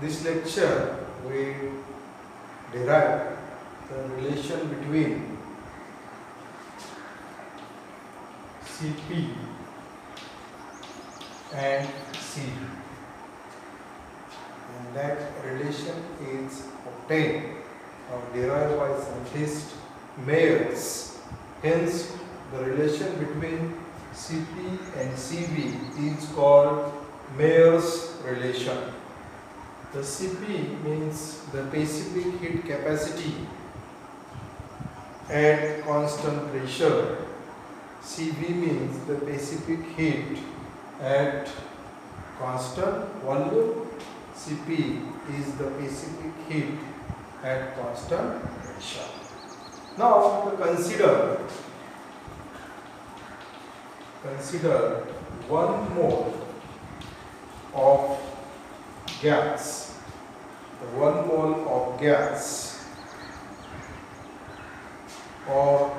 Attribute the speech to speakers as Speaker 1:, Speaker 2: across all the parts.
Speaker 1: this lecture we derive the relation between Cp and Cv, and that relation is obtained or derived by scientist Mayers. Hence, the relation between Cp and Cv is called Mayer's relation. The Cp means the specific heat capacity at constant pressure. Cv means the specific heat at constant volume. Cp is the specific heat at constant pressure. Now consider 1 mole of gas. The 1 mole of gas or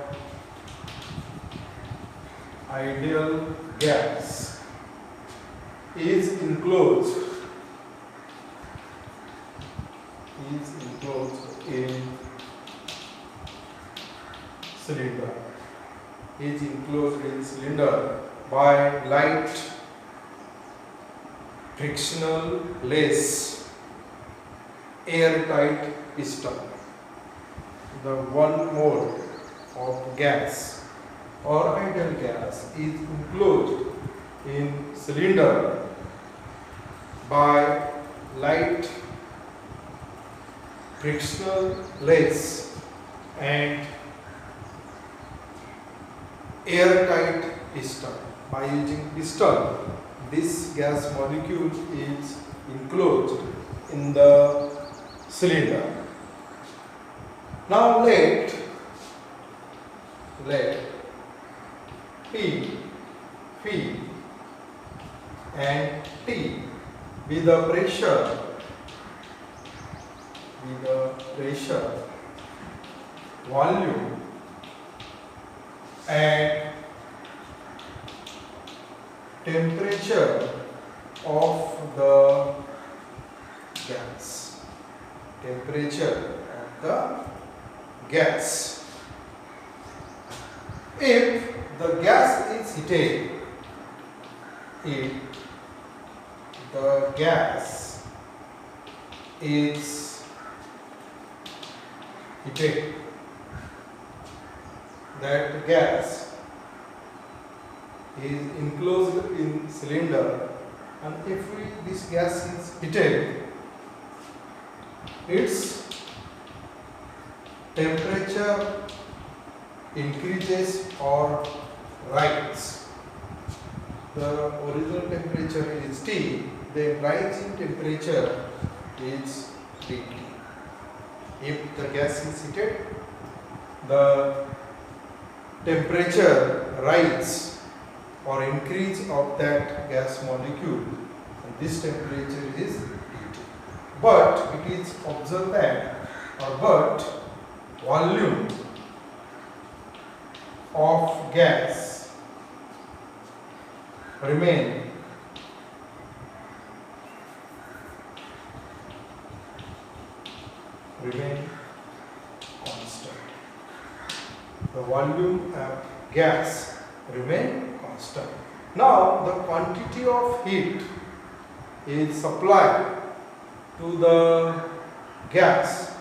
Speaker 1: ideal gas is enclosed in cylinder by light frictionless airtight piston. The 1 mole of gas or ideal gas is enclosed in cylinder by light frictionless and airtight piston. By using piston, this gas molecule is enclosed in the cylinder. Now let P and T be the pressure volume and temperature of the gas. If the gas is heated, that gas is enclosed in cylinder, and if this gas is heated, its temperature increases or rises. The original temperature is T, the rise in temperature is Dt. If the gas is heated, the temperature rise or increase of that gas molecule, and this temperature is Dt. But it is observed that volume of gas remain constant. The volume of gas remain constant. Now the quantity of heat is supplied to the gas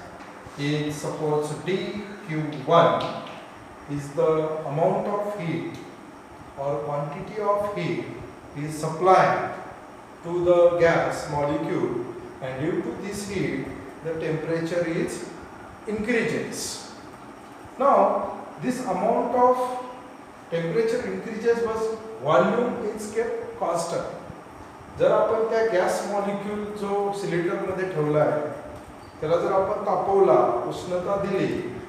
Speaker 1: is, suppose dQ1 is the amount of heat or quantity of heat is supplied to the gas molecule, and due to this heat the temperature is increases. Now this amount of temperature increases but volume is kept constant. जर आपण त्या gas molecule जो cylinder मध्ये ठेवला आहे त्याला जर आपण तापवला, उष्णता दिली,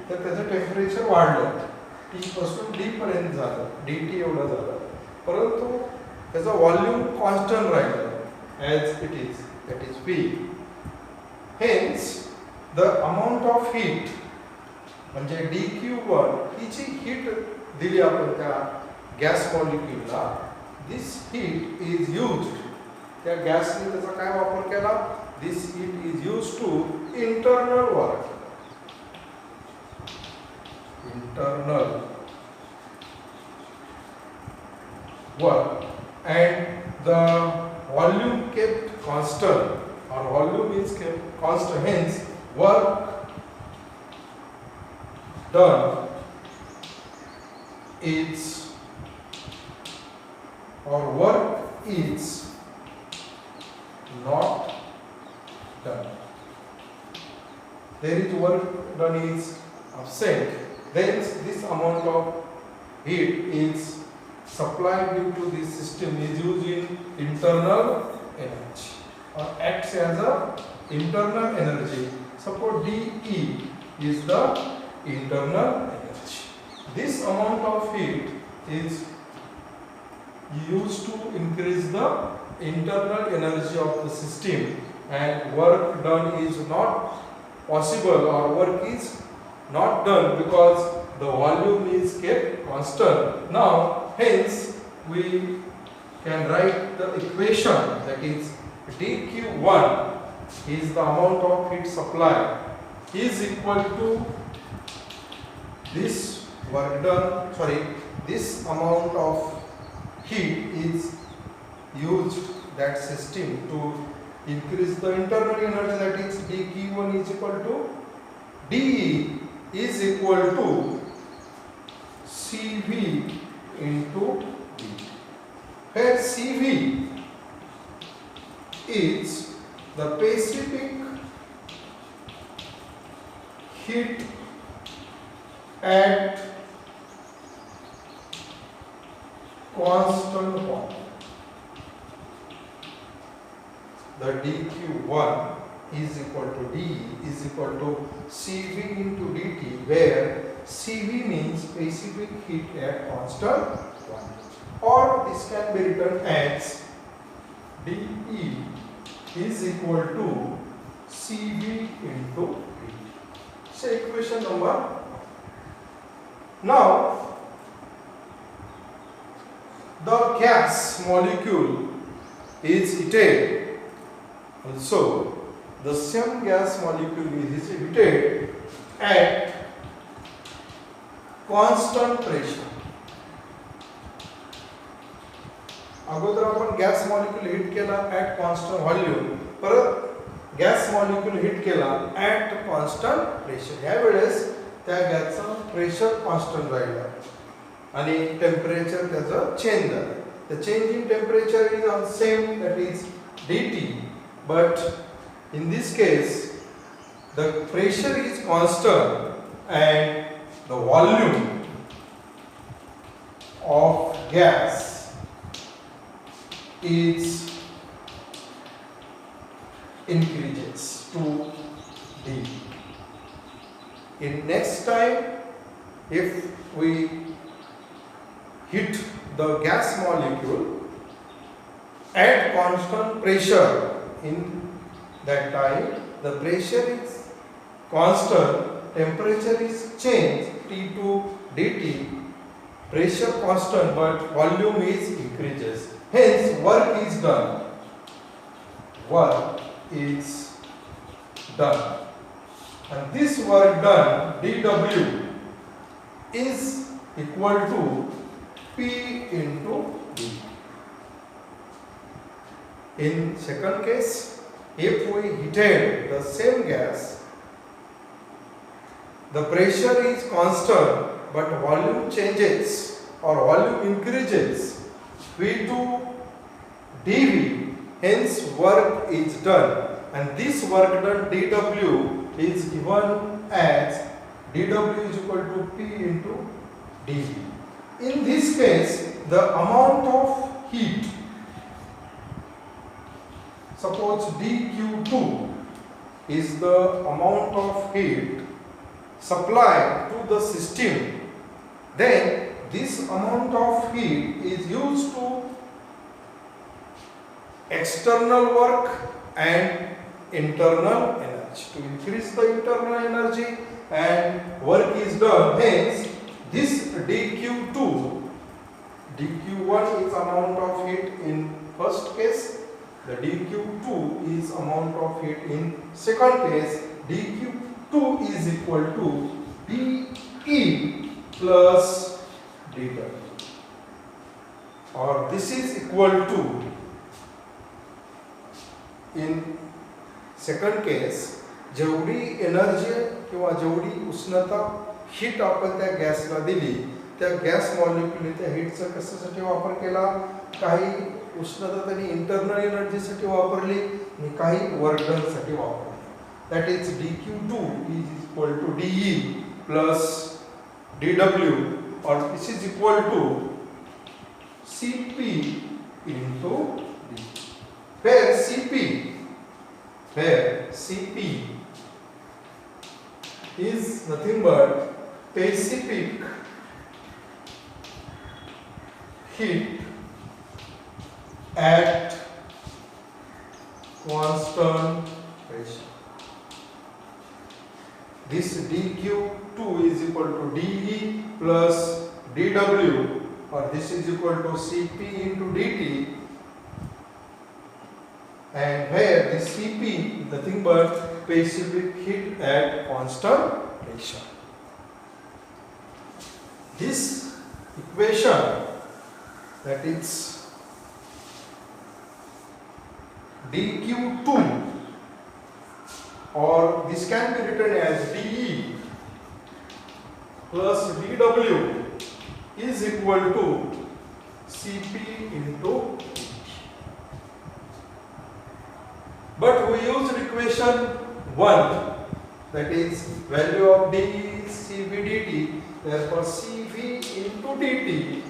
Speaker 1: तर त्याचं टेम्परेचर वाढलं, T पासून D पर्यंत झालं, dt एवढं झालं, परंतु त्याचा व्हॉल्यूम कॉन्स्टंट राहिलं as it is, that is V. Hence the amount of heat म्हणजे dQ1 ही जी हीट दिली आपण त्या gas मॉलिक्यूलला, this heat is used, त्या गॅसने त्याचा काय वापर केला, this heat is used to internal work. Internal work, and the volume kept constant, or volume is kept constant, hence work done is, or work is not done. There is work done is absent, then this amount of heat is supplied due to this system is used in internal energy, or acts as a internal energy. Suppose dE is the internal energy. This amount of heat is used to increase the internal energy of the system, and work done is not possible, or work is not done because the volume is kept constant. Now, hence we can write the equation, that is dQ1 is the amount of heat supply is equal to this work done, this amount of heat is used that system to increase the internal energy, that is dQ1 is equal to dE is equal to CV into D, where CV is the specific heat at constant point. The dQ1 is equal to dE is equal to CV into dt, where CV means specific heat at constant point, or this can be written as dE is equal to CV into dt. So equation number 1. Now the gas molecule is heated, also the same gas molecule is heated at constant pressure. अगोदर आपण gas molecule hit केला at constant volume, परत gas molecule hit केला at constant pressure. या वेळेस त्या गॅसचं pressure constant राहिलं आणि टेम्परेचर त्याचं चेंज झालं. The change in temperature is on same, that is dt, but in this case the pressure is constant and the volume of gas is increases to d. In next time, if we hit the gas molecule at constant pressure, in that time the pressure is constant, temperature is changed T to dt, pressure constant but volume is increases, hence work is done. Work is done, and this work done dW is equal to P into D. In second case, if we heated the same gas, the pressure is constant but volume changes or volume increases V to dV, hence work is done, and this work done dW is given as dW is equal to P into dV. In this case, the amount of heat, suppose dQ2 is the amount of heat supplied to the system, then this amount of heat is used to external work and internal energy, to increase the internal energy, and work is done. Hence this dQ2, dQ1 is amount of heat in first case the dQ2 is amount of heat in second case. dQ2 is equal to dE plus dW, or this is equal to, in second case, जेवढी energy किंवा जेवढी उष्णता heat आपण त्या गॅसला दिली, त्या gas मॉलिक्युलने त्या हीटचा कशासाठी वापर केला, काही उष्णता त्यांनी इंटरनल एनर्जीसाठी वापरली आणि काही वर्क डनसाठी वापरली. That is dQ2 is equal to dE plus dW, or this is equal to Cp into d, where Cp is nothing but specific heat at constant pressure. This dQ2 is equal to dE plus dW, or this is equal to Cp into dt, and where the Cp is nothing but specific heat at constant pressure. This equation, that is dQ2, or this can be written as dE plus dW is equal to Cp into dt. But we used equation 1, that is value of d is Cv dt, therefore Cv into dt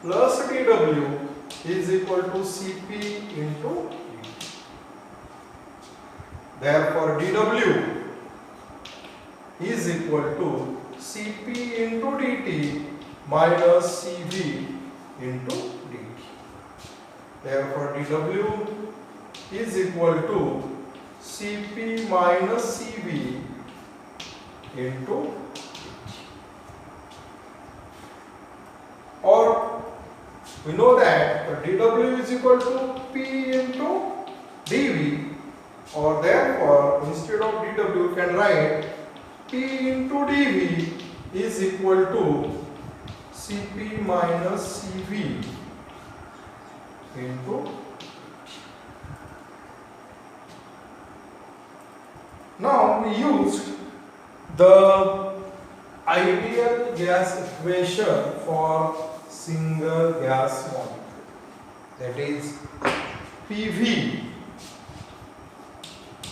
Speaker 1: plus dW is equal to Cp into dt. Therefore dW is equal to Cp into dt minus Cv into dt. Therefore dW is equal to Cp minus Cv into dt. Or we know that dW is equal to P into dV, or therefore instead of dW we can write P into dV is equal to Cp minus Cv into. Now we used the ideal gas equation for single gas molecule, that is PV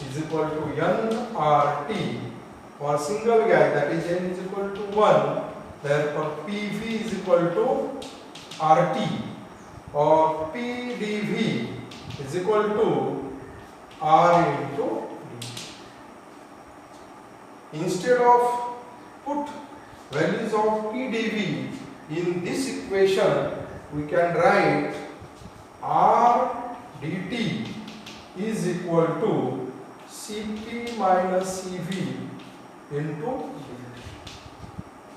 Speaker 1: is equal to nRT for single gas, that is N is equal to 1, therefore PV is equal to RT, or PdV is equal to R into d. Instead of put values of PdV in this equation, we can write R dt is equal to Cp minus Cv into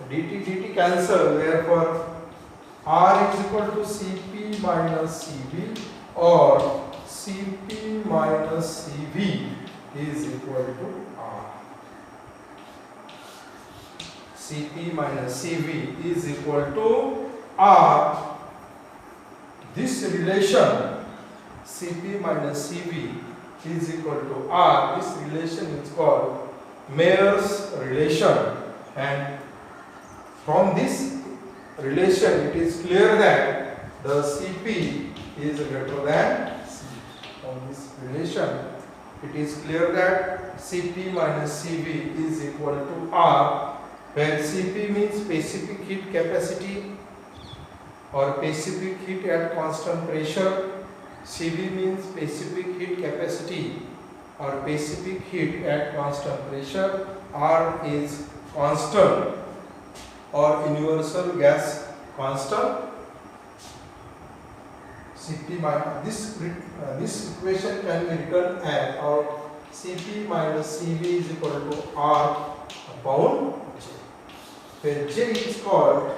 Speaker 1: dt. dt cancel, therefore R is equal to Cp minus Cv, or Cp minus Cv is equal to R. Cp minus Cv is equal to R. This relation Cp minus Cv is equal to R. This relation is called Mayer's relation, and from this relation it is clear that the Cp is greater than C. From this relation it is clear that Cp minus Cv is equal to R, where Cp means specific heat capacity or specific heat at constant pressure, Cv means specific heat capacity or specific heat at constant pressure, R is constant or universal gas constant. Cp minus this equation can be written as, or Cp minus Cv is equal to R upon J, where J is called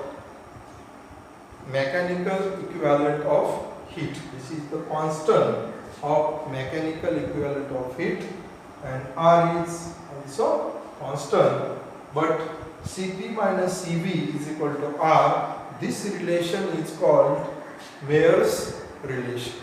Speaker 1: mechanical equivalent of heat. This is the constant of mechanical equivalent of heat, and R is also constant, but Cp minus Cv is equal to R. This relation is called Mayer's relation.